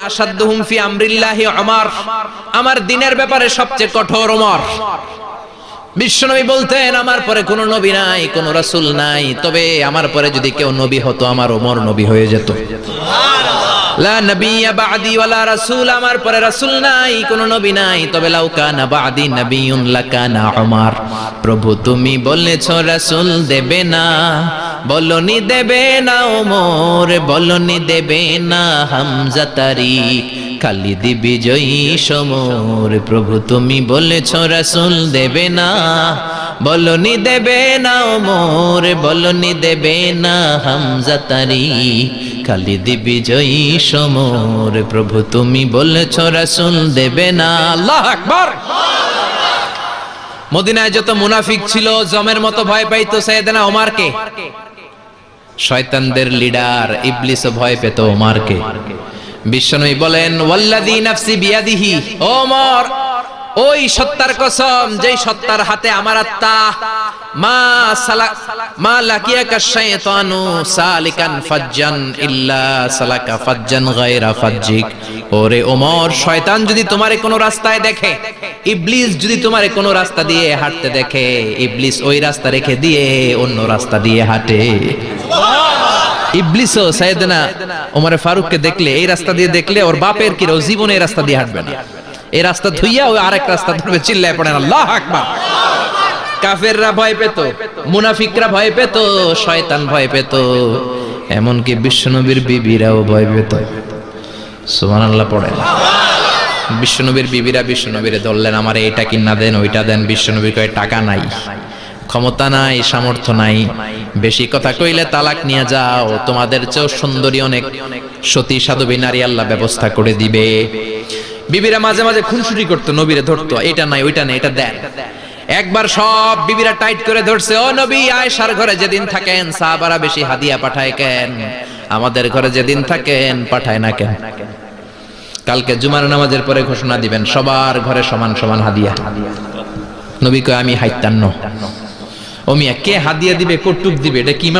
আসাদুহুম ফি আমরিল্লাহি ওমর, আমার দ্বীনের ব্যাপারে সবচেয়ে কঠোর ওমর। বিশ্বনবী বলতেন আমার পরে কোনো নবী নাই, কোনো রাসূল নাই, তবে আমার পরে যদি কেউ নবী হতো আমার ওমর নবী হয়ে যেত। লা নবিয়্যা বা'দি ওয়ালা রাসূল, আমার পরে রাসূল নাই, কোনো নবী নাই, তবে লাউ কানা বা'দি নবিয়্যুন লাকানা ওমর। প্রভু তুমি বলেছো রাসূল দেবে না, বলনি দেবে না ওমর, বলনি দেবে না হামজা তারিক, খালিদ বিজয়ী সমর। প্রভু তুমি বলেছো রাসূল দেবে না, বলনি দেবে না ওমর, বলনি দেবে না হামজা তারিক, খালিদ বিজয়ী সমর। প্রভু তুমি বলেছো রাসূল দেবে না। আল্লাহু আকবার। মদিনায় যত মুনাফিক ছিল জমের মতো ভয় পাইতো সাইয়েদনা ওমরকে। শয়তানদের লিডার ইবলিসও ভয় পেত ওমরকে। বিশ্বনবী বলেন ওয়াল্লাযী নাফসি বিয়াদিহি, ওমর ওই সত্তার কসম যেই সত্তার হাতে আমার আত্মা, মা লাকিয়াকা শাইতানু সালিকান ফাজ্জান ইল্লা সালাকা ফাজ্জান গায়রা ফাজ্জিক। ওরে ওমর, শয়তান যদি তোমারে কোনো রাস্তায় দেখে, ইবলিস যদি তোমারে কোনো রাস্তা দিয়ে হাঁটতে দেখে, ইবলিস ওই রাস্তা রেখে দিয়ে অন্য রাস্তা দিয়ে হাঁটে। ইবলিসও সাইয়েদনা ওমর ফারুককে দেখলে, এই রাস্তা দিয়ে দেখলে ওর বাপের কি জীবনে এই রাস্তা দিয়ে হাঁটবে না, এই রাস্তা ধুইয়া ওই আরেক রাস্তা ধরবে, চিল্লায় পড়েন আল্লাহু আকবার। কাফেররা ভয় পেত, মুনাফিকরা ভয় পেত, শয়তান ভয় পেত, এমনকি বিশ্বনবীর বিবিরাও ভয় পেত। সুবহানাল্লাহ পড়েন। বিশ্বনবীর বিবিরা বিশ্বনবীরে ধরলেন, আমার এইটা কিনা দেন, ওইটা দেন। বিশ্বনবী কয় টাকা নাই, ক্ষমতা নাই, সামর্থ্য নাই, বেশি কথা কইলে তালাক নিয়ে যাও, তোমাদের চেয়েও সুন্দরী অনেক সতী সাধবী নারী আল্লাহ ব্যবস্থা করে দিবে। বিবিরা মাঝে মাঝে খুনসুটি করতো, নবীরে ধরতো, এটা নাই ওইটা নাই, এটা দেন। একবার সব বিবিরা টাইট করে ধরছে, ও নবী আয়েশার ঘরে যেদিন থাকেন সাহাবারা বেশি হাদিয়া পাঠায় কেন, আমাদের ঘরে যেদিন থাকেন পাঠায় না কেন? কালকে জুমার নামাজের পরে ঘোষণা দিবেন সবার ঘরে সমান সমান হাদিয়া। নবী কয় আমি হাইতান্ন। ও মিয়া কে হাদিয়া দিবে, কটুক দিবে, এটা কি ইমাম